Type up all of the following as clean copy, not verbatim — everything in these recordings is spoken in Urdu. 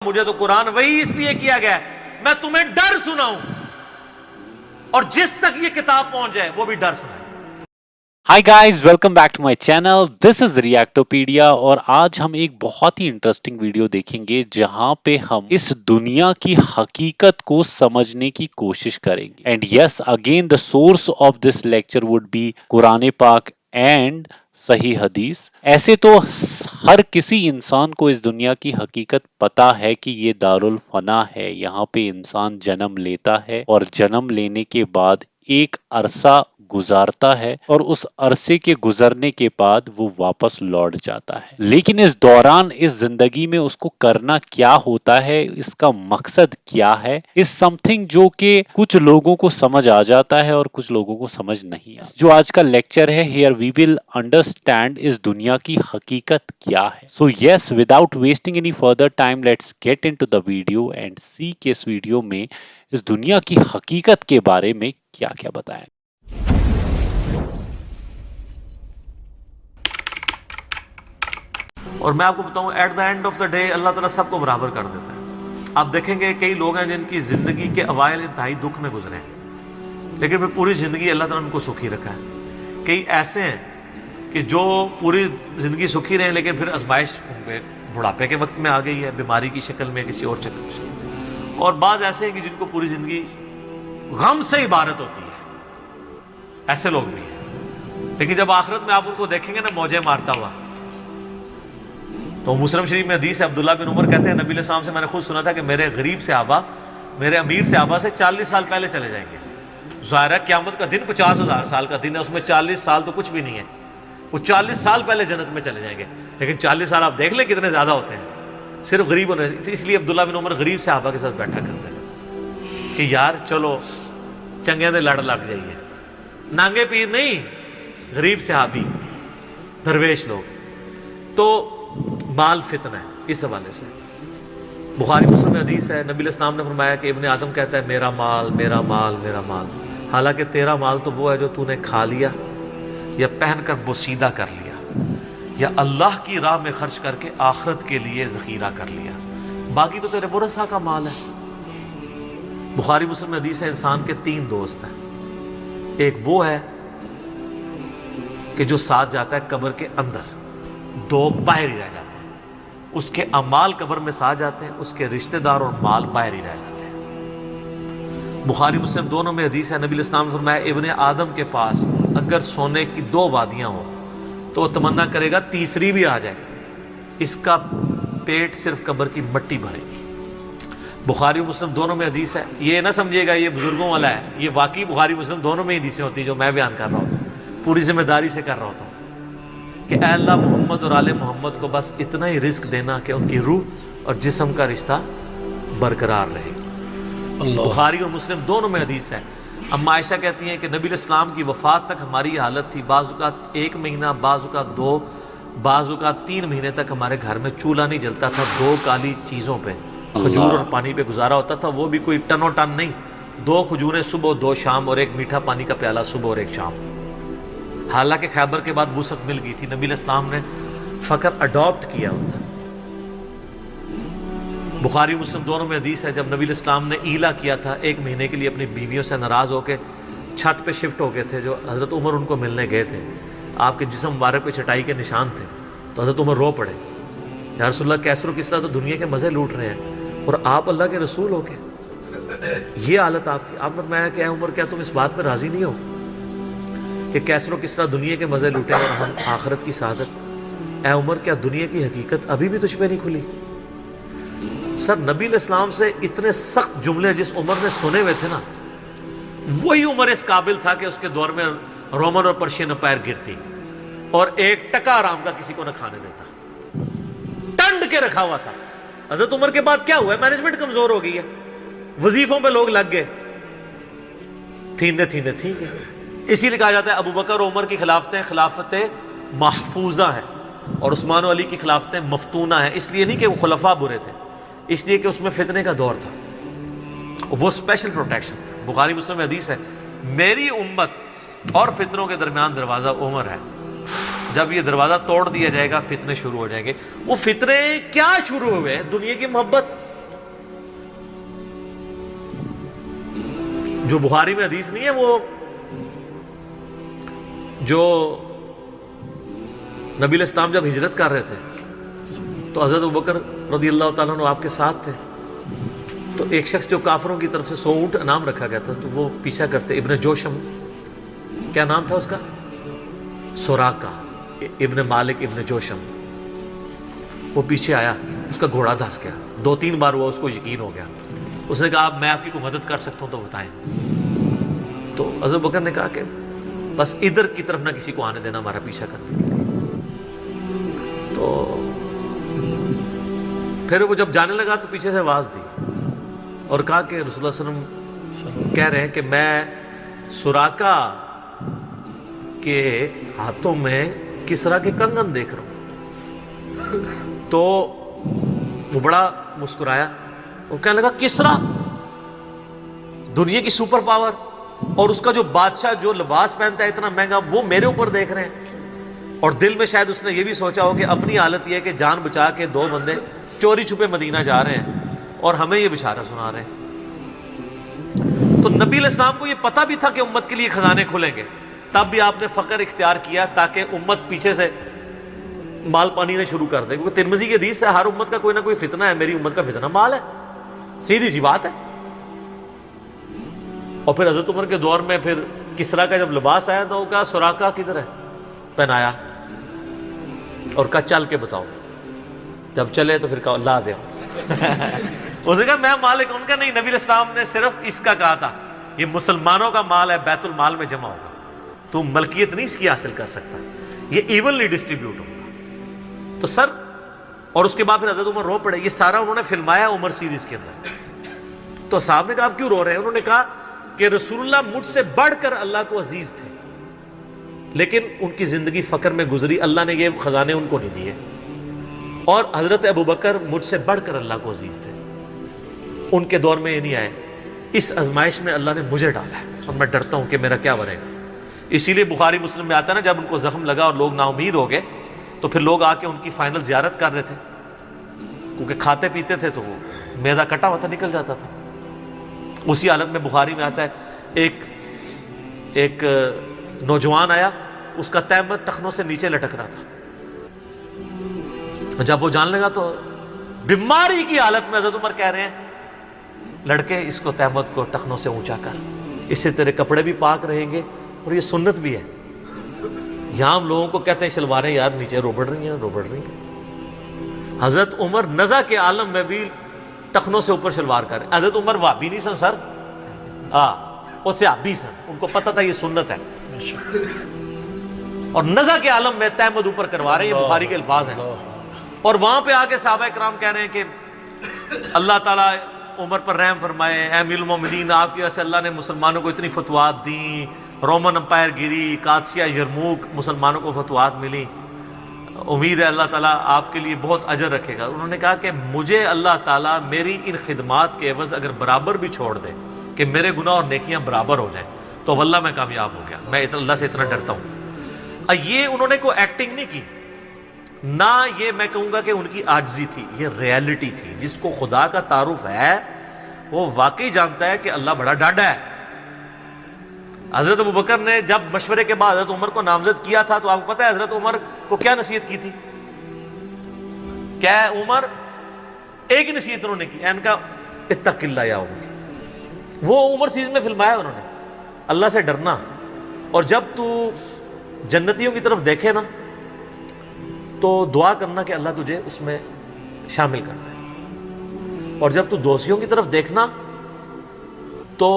مجھے تو قرآن وہی اس لیے کیا گیا ہے میں تمہیں ڈر سناؤں اور جس تک یہ کتاب پہنچ جائے وہ بھی ڈر سنائے. Hi guys welcome back to my channel this is Reactopedia اور آج ہم ایک بہت ہی انٹرسٹنگ ویڈیو دیکھیں گے جہاں پہ ہم اس دنیا کی حقیقت کو سمجھنے کی کوشش کریں گے. And yes again the source of this lecture would be Quran Pak and صحیح حدیث. ایسے تو ہر کسی انسان کو اس دنیا کی حقیقت پتا ہے کہ یہ دارالفنا ہے, یہاں پہ انسان جنم لیتا ہے اور جنم لینے کے بعد ایک عرصہ گزارتا ہے اور اس عرصے کے گزرنے کے بعد وہ واپس لوٹ جاتا ہے. لیکن اس دوران اس زندگی میں اس کو کرنا کیا ہوتا ہے, اس کا مقصد کیا ہے, اس سم تھنگ جو کہ کچھ لوگوں کو سمجھ آ جاتا ہے اور کچھ لوگوں کو سمجھ نہیں آتا. جو آج کا لیکچر ہے ہیئر وی ول انڈرسٹینڈ اس دنیا کی حقیقت کیا ہے. So yes without wasting any further time let's get into the video and see کہ اس ویڈیو میں اس دنیا کی حقیقت کے بارے میں کیا کیا بتایا. اور میں آپ کو بتاؤں at the end of the day Allah تعالیٰ سب کو برابر کر دیتا ہے. آپ دیکھیں گے کئی لوگ ہیں جن کی زندگی کے اوائل انتہائی دکھ میں گزرے ہیں لیکن پھر پوری زندگی اللہ تعالیٰ نے ان کو سکھی رکھا ہے. کئی ایسے ہیں کہ جو پوری زندگی سکھی رہے ہیں لیکن پھر آزمائش بڑھاپے کے وقت میں آ گئی ہے, بیماری کی شکل میں, کسی اور شکل میں. اور بعض ایسے ہیں کہ جن کو پوری زندگی غم سے عبارت ہوتی ہے, ایسے لوگ بھی ہیں. لیکن جب آخرت میں آپ ان کو دیکھیں گے نا موجیں مارتا ہوا, تو مسلم شریف میں حدیث ہے عبداللہ بن عمر کہتے ہیں نبی علیہ السلام سے میں نے خود سنا تھا کہ میرے غریب صحابہ میرے امیر صحابہ سے 40 سال پہلے چلے جائیں گے. ظاہر ہے قیامت کا دن 50,000 سال کا دن ہے, اس میں 40 سال تو کچھ بھی نہیں ہے. وہ 40 سال پہلے جنت میں چلے جائیں گے. لیکن 40 سال آپ دیکھ لیں کتنے زیادہ ہوتے ہیں صرف غریب ہونے. اس لیے عبداللہ بن عمر غریب صحابہ کے ساتھ بیٹھا کرتے ہیں کہ یار چلو چنگے دے لڑ لگ جائیے. نانگے پیر نہیں, غریب صحابی درویش لوگ. تو مال فتنہ ہے اس حوالے سے. بخاری مسلم میں حدیث ہے نبی علیہ السلام نے فرمایا کہ ابن آدم کہتا ہے میرا مال میرا مال میرا مال, حالانکہ تیرا مال تو وہ ہے جو تو نے کھا لیا یا پہن کر بوسیدہ کر لیا یا اللہ کی راہ میں خرچ کر کے آخرت کے لیے ذخیرہ کر لیا, باقی تو تیرے ورثہ کا مال ہے. بخاری مسلم میں حدیث ہے انسان کے 3 دوست ہیں. ایک وہ ہے کہ جو ساتھ جاتا ہے قبر کے اندر, 2 باہر ہی رہ جاتے ہیں. اس کے اعمال قبر میں ساتھ جاتے ہیں, اس کے رشتہ دار اور مال باہر ہی رہ جاتے ہیں. بخاری مسلم دونوں میں حدیث ہے نبی علیہ السلام نے فرمایا ابن آدم کے پاس اگر سونے کی 2 وادیاں ہوں تو وہ تمنا کرے گا تیسری بھی آ جائے, اس کا پیٹ صرف قبر کی مٹی بھرے گی. بخاری مسلم دونوں میں حدیث ہے. یہ نہ سمجھیے گا یہ بزرگوں والا ہے, یہ واقعی بخاری مسلم دونوں میں حدیثیں ہوتی ہیں جو میں بیان کر رہا ہوتا ہوں, پوری ذمہ داری سے کر رہا ہوتا ہوں کہ اے اللہ محمد اور آل محمد کو بس اتنا ہی رزق دینا کہ ان کی روح اور جسم کا رشتہ برقرار رہے. بخاری اور مسلم دونوں میں حدیث ہے. اما عائشہ کہتی ہیں کہ نبی علیہ السلام کی وفات تک ہماری یہ حالت تھی, بعض اوقات 1 مہینہ, بعض اوقات 2, بعض اوقات 3 مہینے تک ہمارے گھر میں چولہا نہیں جلتا تھا. 2 کالی چیزوں پہ کھجور اور پانی پہ گزارا ہوتا تھا, وہ بھی کوئی ٹنو ٹن نہیں, 2 کھجوریں صبح 2 شام اور 1 میٹھا پانی کا پیالہ صبح اور 1 شام. حالانکہ خیبر کے بعد وسعت مل گئی تھی, نبی علیہ السلام نے فقط اڈاپٹ کیا ہوتا. بخاری مسلم دونوں میں حدیث ہے جب نبی علیہ السلام نے ایلا کیا تھا 1 مہینے کے لیے اپنی بیویوں سے ناراض ہو کے چھت پہ شفٹ ہو گئے تھے, جو حضرت عمر ان کو ملنے گئے تھے. آپ کے جسم مبارک پہ چٹائی کے نشان تھے, تو حضرت عمر رو پڑے, یا رسول اللہ کیسر و کسرا تو دنیا کے مزے لوٹ رہے ہیں اور آپ اللہ کے رسول ہو کے یہ حالت آپ کی. آپ نے فرمایا کہ اے عمر کیا تم اس بات پہ راضی نہیں ہو کہ کیسر و کسرا دنیا کے مزے لوٹے اور ہم آخرت کی سعادت. اے عمر کیا دنیا کی حقیقت ابھی بھی تجھ پہ نہیں کھلی؟ سر نبی علیہ السلام سے اتنے سخت جملے جس عمر نے سنے ہوئے تھے نا, وہی عمر اس قابل تھا کہ اس کے دور میں رومن اور پرشین امپائر گرتی اور 1 ٹکا آرام کا کسی کو نہ کھانے دیتا, ٹنڈ کے رکھا ہوا تھا. حضرت عمر کے بعد کیا ہوا ہے, مینجمنٹ کمزور ہو گئی ہے, وظیفوں پہ لوگ لگ گئے, تھیندے ٹھیک ہے. اسی لیے کہا جاتا ہے ابو بکر و عمر کی خلافتیں خلافتیں محفوظہ ہیں اور عثمان و علی کی خلافتیں مفتونہ ہیں. اس لیے نہیں کہ وہ خلفاء برے تھے, اس لیے کہ اس میں فتنے کا دور تھا, وہ اسپیشل پروٹیکشن تھا. بخاری مسلم میں حدیث ہے میری امت اور فتنوں کے درمیان دروازہ عمر ہے, جب یہ دروازہ توڑ دیا جائے گا فتنے شروع ہو جائیں گے. وہ فتنے کیا شروع ہوئے؟ دنیا کی محبت, جو بخاری میں حدیث نہیں ہے، وہ جو نبی علیہ السلام جب ہجرت کر رہے تھے تو حضرت ابوبکر رضی اللہ تعالیٰ عنہ آپ کے ساتھ تھے، تو ایک شخص جو کافروں کی طرف سے 100 اونٹ انعام رکھا گیا تھا، تو وہ پیچھا کرتے، ابن جوشم، کیا نام تھا اس کا؟ سوراقہ ابن مالک ابن جوشم، وہ پیچھے آیا، اس کا گھوڑا دھس گیا، 2-3 بار ہوا، اس کو یقین ہو گیا، اس نے کہا میں آپ کی کوئی مدد کر سکتا ہوں تو بتائیں۔ تو حضرت بکر نے کہا کہ بس ادھر کی طرف نہ کسی کو آنے دینا ہمارا پیچھا کرنے کے لیے۔ تو پھر وہ جب جانے لگا تو پیچھے سے آواز دی اور کہا کہ رسول اللہ صلی اللہ علیہ وسلم کہہ رہے ہیں کہ میں سوراقہ کے ہاتھوں میں کسرا کے کنگن دیکھ رہا ہوں۔ تو وہ بڑا مسکرایا، وہ کہنے لگا کسرا دنیا کی سپر پاور، اور اس کا جو بادشاہ جو لباس پہنتا ہے اتنا مہنگا، وہ میرے اوپر دیکھ رہے ہیں۔ اور دل میں شاید اس نے یہ بھی سوچا ہو کہ اپنی حالت یہ ہے کہ جان بچا کے 2 بندے چوری چھپے مدینہ جا رہے ہیں اور ہمیں یہ بشارت سنا رہے ہیں۔ تو نبی علیہ السلام کو یہ پتہ بھی تھا کہ امت کے لیے خزانے کھلیں گے، تب بھی آپ نے فقر اختیار کیا تاکہ امت پیچھے سے مال پانی نے شروع کر دے، کیونکہ ترمذی کی حدیث ہے ہر امت کا کوئی نہ کوئی فتنہ ہے، میری امت کا فتنہ مال ہے، سیدھی سی بات ہے۔ اور پھر حضرت عمر کے دور میں پھر کسرا کا جب لباس آیا تو وہ کہا سوراقہ کدھر ہے، پہنایا اور کہا چل کے بتاؤ، جب چلے تو پھر کہا لا دے اس نے کہا میں مالک، ان کا نہیں، نبی علیہ السلام نے صرف اس کا کہا تھا یہ مسلمانوں کا مال ہے، بیت المال میں جمع ہوگا، تو ملکیت نہیں اس کی حاصل کر سکتا، یہ ایونلی ڈسٹریبیوٹ ہوگا۔ تو سر، اور اس کے بعد پھر حضرت عمر رو پڑے، یہ سارا انہوں نے فلمایا عمر سیریز کے اندر۔ تو صاحب نے کہا آپ کیوں رو رہے ہیں؟ انہوں نے کہا کہ رسول اللہ مجھ سے بڑھ کر اللہ کو عزیز تھے، لیکن ان کی زندگی فقر میں گزری، اللہ نے یہ خزانے ان کو نہیں دیے، اور حضرت ابوبکر مجھ سے بڑھ کر اللہ کو عزیز تھے، ان کے دور میں یہ نہیں آئے، اس آزمائش میں اللہ نے مجھے ڈالا ہے اور میں ڈرتا ہوں کہ میرا کیا بنے گا۔ اسی لیے بخاری مسلم میں آتا ہے نا، جب ان کو زخم لگا اور لوگ نا امید ہو گئے تو پھر لوگ آ کے ان کی فائنل زیارت کر رہے تھے، کیونکہ کھاتے پیتے تھے تو وہ میدا کٹا ہوا تھا، نکل جاتا تھا۔ اسی حالت میں بخاری میں آتا ہے ایک نوجوان آیا، اس کا تہمت ٹخنوں سے نیچے لٹک رہا تھا، جب وہ جان لگا تو بیماری کی حالت میں حضرت عمر کہہ رہے ہیں لڑکے اس کو تہمت کو ٹخنوں سے اونچا کر، اس سے تیرے کپڑے بھی پاک رہیں گے اور یہ سنت بھی ہے۔ یہاں ہم لوگوں کو کہتے ہیں شلواریں یار نیچے روبڑ رہی ہیں، حضرت عمر نزع کے عالم میں بھی ٹخنوں سے اوپر شلوار کر رہے ہیں۔ حضرت عمر وہابی نہیں سن سر، وہ صحابی سن، ان کو پتہ تھا یہ سنت ہے، اور نزع کے عالم میں تہمت اوپر کروا رہے ہیں، یہ بخاری کے الفاظ ہیں۔ اور وہاں پہ آگے صحابہ کرام کہہ رہے ہیں کہ اللہ تعالیٰ عمر پر رحم فرمائے، اے امیر المومنین، آپ کی وجہ سے اللہ نے مسلمانوں کو اتنی فتوحات دیں، رومن امپائر گری، قادسیہ، یرموک، مسلمانوں کو فتوحات ملی، امید ہے اللہ تعالیٰ آپ کے لیے بہت اجر رکھے گا۔ انہوں نے کہا کہ مجھے اللہ تعالیٰ میری ان خدمات کے عوض اگر برابر بھی چھوڑ دے کہ میرے گناہ اور نیکیاں برابر ہو جائیں تو واللہ میں کامیاب ہو گیا، میں اللہ سے اتنا ڈرتا ہوں۔ یہ انہوں نے کوئی ایکٹنگ نہیں کی، نہ یہ میں کہوں گا کہ ان کی عاجزی تھی، یہ ریالٹی تھی۔ جس کو خدا کا تعارف ہے وہ واقعی جانتا ہے کہ اللہ بڑا ڈاڈا ہے۔ حضرت ابوبکر نے جب مشورے کے بعد حضرت عمر کو نامزد کیا تھا تو آپ کو پتہ ہے حضرت عمر کو کیا نصیحت کی تھی؟ کیا ہے عمر؟ ایک ہی نصیحت انہوں نے کی، ان کا اتق اللہ یا عمر، وہ عمر سیریز میں فلمایا انہوں نے، اللہ سے ڈرنا، اور جب تو جنتیوں کی طرف دیکھے نا تو دعا کرنا کہ اللہ تجھے اس میں شامل کر دے، اور جب تو دوستیوں کی طرف دیکھنا تو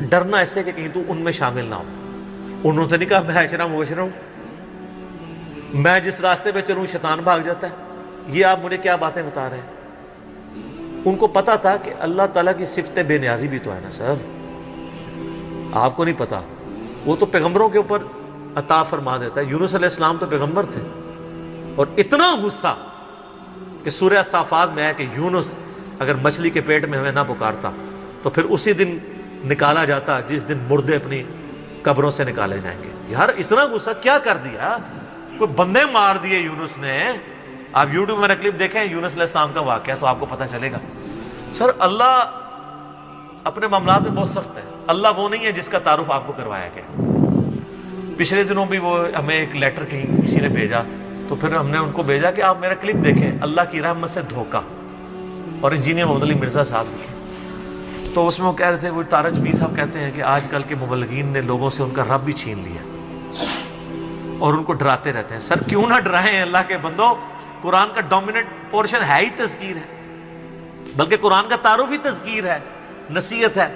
ڈرنا ایسے کہ کہیں تو ان میں شامل نہ ہو۔ انہوں نے نہیں کہا میں اشرا مبشرا ہوں، میں جس راستے پہ چلوں شیطان بھاگ جاتا ہے، یہ آپ مجھے کیا باتیں بتا رہے ہیں؟ ان کو پتا تھا کہ اللہ تعالیٰ کی صفت بے نیازی بھی تو ہے نا سر، آپ کو نہیں پتا، وہ تو پیغمبروں کے اوپر عطا فرما دیتا ہے۔ یونس علیہ السلام تو پیغمبر تھے، اور اتنا غصہ کہ سورہ صافات میں ہے کہ یونس اگر مچھلی کے پیٹ میں ہمیں نہ پکارتا تو پھر اسی دن نکالا جاتا جس دن مردے اپنی قبروں سے نکالے جائیں گے۔ یار اتنا غصہ کیا کر دیا، کوئی بندے مار دیے یونس نے۔ آپ یوٹیوب میں کلپ دیکھیں یونس علیہ السلام کا واقعہ تو آپ کو پتہ چلے گا۔ سر اللہ اپنے معاملات میں بہت سخت ہے. اللہ وہ نہیں ہے جس کا تعارف آپ کو کروایا گیا. پچھلے دنوں بھی وہ ہمیں ایک لیٹر کہیں کسی نے بھیجا, تو پھر ہم نے ان کو بھیجا کہ آپ میرا کلپ دیکھیں, اللہ کی رحمت سے دھوکہ, اور انجینئر محمد علی مرزا صاحب لکھے. تو اس میں وہ کہہ رہے تھے, وہ تارج بی صاحب کہتے ہیں کہ آج کل کے مبلغین نے لوگوں سے ان کا رب بھی چھین لیا اور ان کو ڈراتے رہتے ہیں. سر کیوں نہ ڈرائیں اللہ کے بندو, قرآن کا ڈومیننٹ پورشن ہے ہی تذکیر ہے, بلکہ قرآن کا تعارف ہی تذکیر ہے, نصیحت ہے,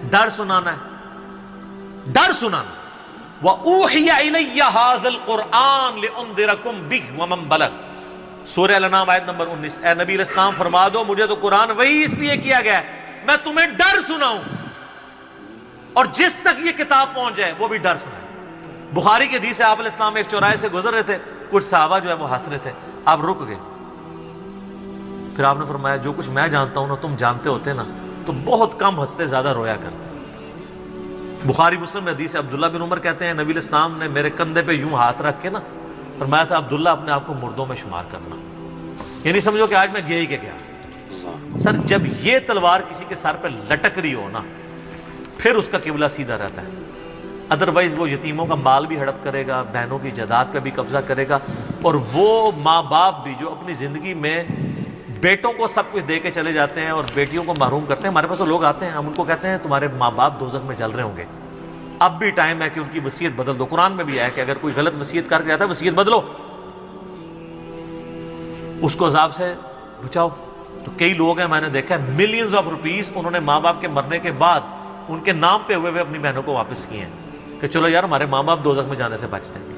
ڈر سنانا ہے, ڈر سنانا. وَأُوحِيَ إِلَيَّ هَذَا الْقُرْآنُ لِأُنذِرَكُمْ بِهِ وَمَنْ بَلَغَ, سورہ الانعام آیت نمبر 19. اے نبی علیہ السلام فرما دو, مجھے تو قرآن وہی اس لیے کیا گیا ہے میں تمہیں ڈر سناؤں, اور جس تک یہ کتاب پہنچ جائے وہ بھی ڈر سنائے. بخاری کی حدیث ہے, آپ علیہ السلام ایک چوراہے سے گزر رہے تھے, کچھ صحابہ جو ہے وہ ہنس رہے تھے, آپ رک گئے. پھر آپ نے فرمایا جو کچھ میں جانتا ہوں نا تم جانتے ہوتے نا تو بہت کم ہنستے, زیادہ رویا کرتے. بخاری مسلم میں حدیث ہے, عبداللہ بن عمر کہتے ہیں نبی علیہ السلام نے میرے کندھے پہ یوں ہاتھ رکھ کے نا فرمایا تھا, عبداللہ اپنے آپ کو مردوں میں شمار کرنا, یعنی سمجھو کہ آج میں گیا ہی کہ گیا. سر جب یہ تلوار کسی کے سر پہ لٹک رہی ہو نا پھر اس کا قبلہ سیدھا رہتا ہے, ادروائز وہ یتیموں کا مال بھی ہڑپ کرے گا, بہنوں کی جائیداد پہ بھی قبضہ کرے گا, اور وہ ماں باپ بھی جو اپنی زندگی میں بیٹوں کو سب کچھ دے کے چلے جاتے ہیں اور بیٹیوں کو محروم کرتے ہیں. ہمارے پاس تو لوگ آتے ہیں, ہم ان کو کہتے ہیں تمہارے ماں باپ دوزخ میں جل رہے ہوں گے, اب بھی ٹائم ہے کہ ان کی وصیت بدل دو. قرآن میں بھی ہے کہ اگر کوئی غلط وصیت کر کے جاتا ہے وصیت بدلو, اس کو عذاب سے بچاؤ. تو کئی لوگ ہیں, میں نے دیکھا ہے, ملینز آف روپیز انہوں نے ماں باپ کے مرنے کے بعد ان کے نام پہ ہوئے اپنی بہنوں کو واپس کیے ہیں کہ چلو یار ہمارے ماں باپ دوزخ میں جانے سے بچ جائیں گے.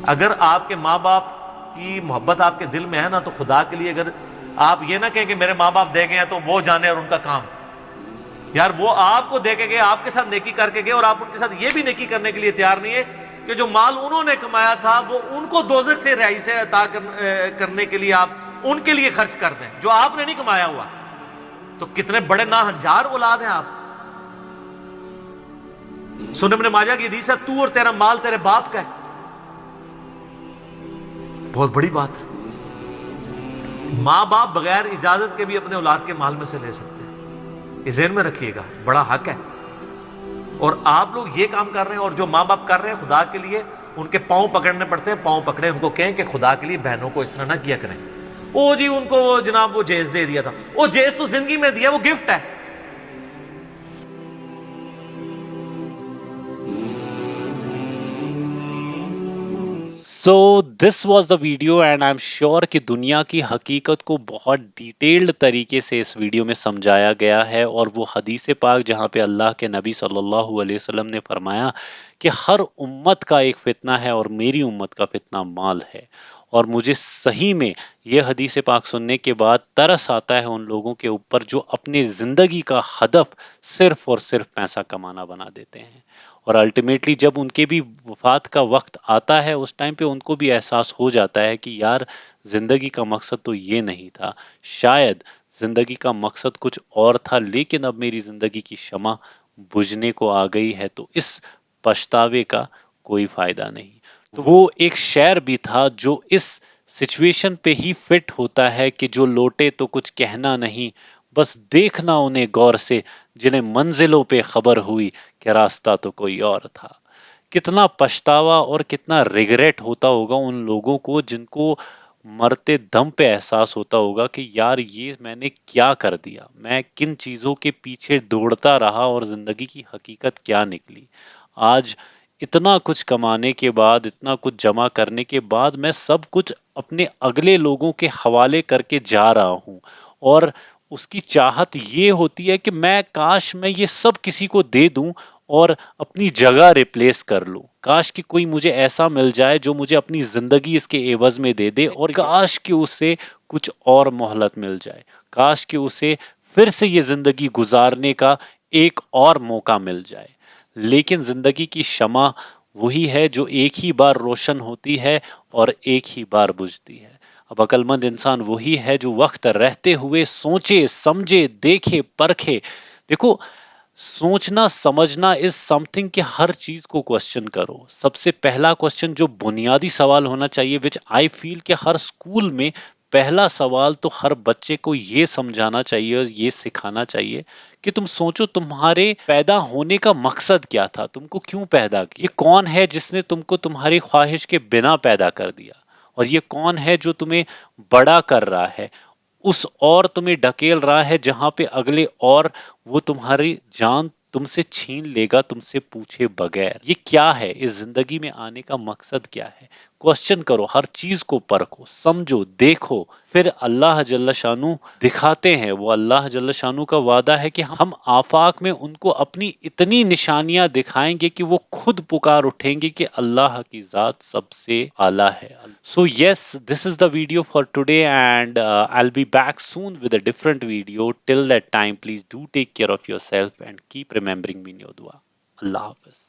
اگر آپ کے ماں باپ کی محبت آپ کے دل میں ہے نا تو خدا کے لیے اگر آپ یہ نہ کہیں کہ میرے ماں باپ دے گئے ہیں تو وہ جانے اور ان کا کام, یار وہ آپ کو دے کے گئے, آپ کے ساتھ نیکی کر کے گئے, اور آپ ان کے ساتھ یہ بھی نیکی کرنے کے لیے تیار نہیں ہے کہ جو مال انہوں نے کمایا تھا وہ ان کو دوزخ سے رہائی سے عطا کرنے کے لیے آپ ان کے لیے خرچ کر دیں جو آپ نے نہیں کمایا ہوا. تو کتنے بڑے ناہنجار اولاد ہیں آپ. سنن ابن ماجہ کی حدیث ہے, تو اور تیرا مال تیرے باپ کا ہے, بہت بڑی بات ہے. ماں باپ بغیر اجازت کے بھی اپنے اولاد کے مال میں سے لے سکتے ہیں, یہ ذہن میں رکھیے گا, بڑا حق ہے. اور آپ لوگ یہ کام کر رہے ہیں, اور جو ماں باپ کر رہے ہیں خدا کے لیے ان کے پاؤں پکڑنے پڑتے ہیں, پاؤں پکڑے, ان کو کہیں کہ خدا کے لیے بہنوں کو اس طرح نہ کیا کریں. او جی ان کو وہ جناب وہ جیز دے دیا تھا, وہ جیز تو زندگی میں دیا, وہ گفٹ ہے. So this was the video and I am sure کہ دنیا کی حقیقت کو بہت ڈیٹیلڈ طریقے سے اس ویڈیو میں سمجھایا گیا ہے, اور وہ حدیث پاک جہاں پہ اللہ کے نبی صلی اللہ علیہ وسلم نے فرمایا کہ ہر امت کا ایک فتنہ ہے اور میری امت کا فتنہ مال ہے. اور مجھے صحیح میں یہ حدیث پاک سننے کے بعد ترس آتا ہے ان لوگوں کے اوپر جو اپنی زندگی کا ہدف صرف اور صرف پیسہ کمانا بنا دیتے ہیں, اور الٹیمیٹلی جب ان کے بھی وفات کا وقت آتا ہے اس ٹائم پہ ان کو بھی احساس ہو جاتا ہے کہ یار زندگی کا مقصد تو یہ نہیں تھا, شاید زندگی کا مقصد کچھ اور تھا, لیکن اب میری زندگی کی شمع بجھنے کو آ گئی ہے, تو اس پچھتاوے کا کوئی فائدہ نہیں. تو وہ ایک شعر بھی تھا جو اس سچویشن پہ ہی فٹ ہوتا ہے کہ جو لوٹے تو کچھ کہنا نہیں, بس دیکھنا انہیں غور سے, جنہیں منزلوں پہ خبر ہوئی کہ راستہ تو کوئی اور تھا. کتنا پچھتاوا اور کتنا ریگریٹ ہوتا ہوگا ان لوگوں کو جن کو مرتے دم پہ احساس ہوتا ہوگا کہ یار یہ میں نے کیا کر دیا, میں کن چیزوں کے پیچھے دوڑتا رہا اور زندگی کی حقیقت کیا نکلی. آج اتنا کچھ کمانے کے بعد, اتنا کچھ جمع کرنے کے بعد میں سب کچھ اپنے اگلے لوگوں کے حوالے کر کے جا رہا ہوں, اور اس کی چاہت یہ ہوتی ہے کہ میں کاش میں یہ سب کسی کو دے دوں اور اپنی جگہ ریپلیس کر لوں, کاش کہ کوئی مجھے ایسا مل جائے جو مجھے اپنی زندگی اس کے عوض میں دے دے, اور کاش کہ اسے کچھ اور مہلت مل جائے, کاش کہ اسے پھر سے یہ زندگی گزارنے کا ایک اور موقع مل جائے. لیکن زندگی کی شمع وہی ہے جو ایک ہی بار روشن ہوتی ہے اور ایک ہی بار بجھتی ہے. اب عقل مند انسان وہی ہے جو وقت رہتے ہوئے سوچے, سمجھے, دیکھے, پرکھے. دیکھو سوچنا سمجھنا از سم تھنگ کہ ہر چیز کو کوشچن کرو. سب سے پہلا کوشچن جو بنیادی سوال ہونا چاہیے وچ آئی فیل کہ ہر اسکول میں پہلا سوال تو ہر بچے کو یہ سمجھانا چاہیے اور یہ سکھانا چاہیے کہ تم سوچو تمہارے پیدا ہونے کا مقصد کیا تھا، تم کو کیوں پیدا کیا، یہ کون ہے جس نے تم کو تمہاری خواہش کے بنا پیدا کر دیا، اور یہ کون ہے جو تمہیں بڑا کر رہا ہے، اس اور تمہیں ڈھکیل رہا ہے جہاں پہ اگلے اور وہ تمہاری جان تم سے چھین لے گا تم سے پوچھے بغیر۔ یہ کیا ہے، اس زندگی میں آنے کا مقصد کیا ہے؟ کوشچن کرو، ہر چیز کو پرکھو، سمجھو، دیکھو، پھر اللہ جل شانہ دکھاتے ہیں۔ وہ اللہ جل شانہ کا وعدہ ہے کہ ہم آفاق میں ان کو اپنی اتنی نشانیاں دکھائیں گے کہ وہ خود پکار اٹھیں گے کہ اللہ کی ذات سب سے اعلیٰ ہے۔ So yes, this is the video for today, and I'll be back soon with a different video. Till that time, please do take care of yourself and keep remembering me in your dua. Allah Hafiz.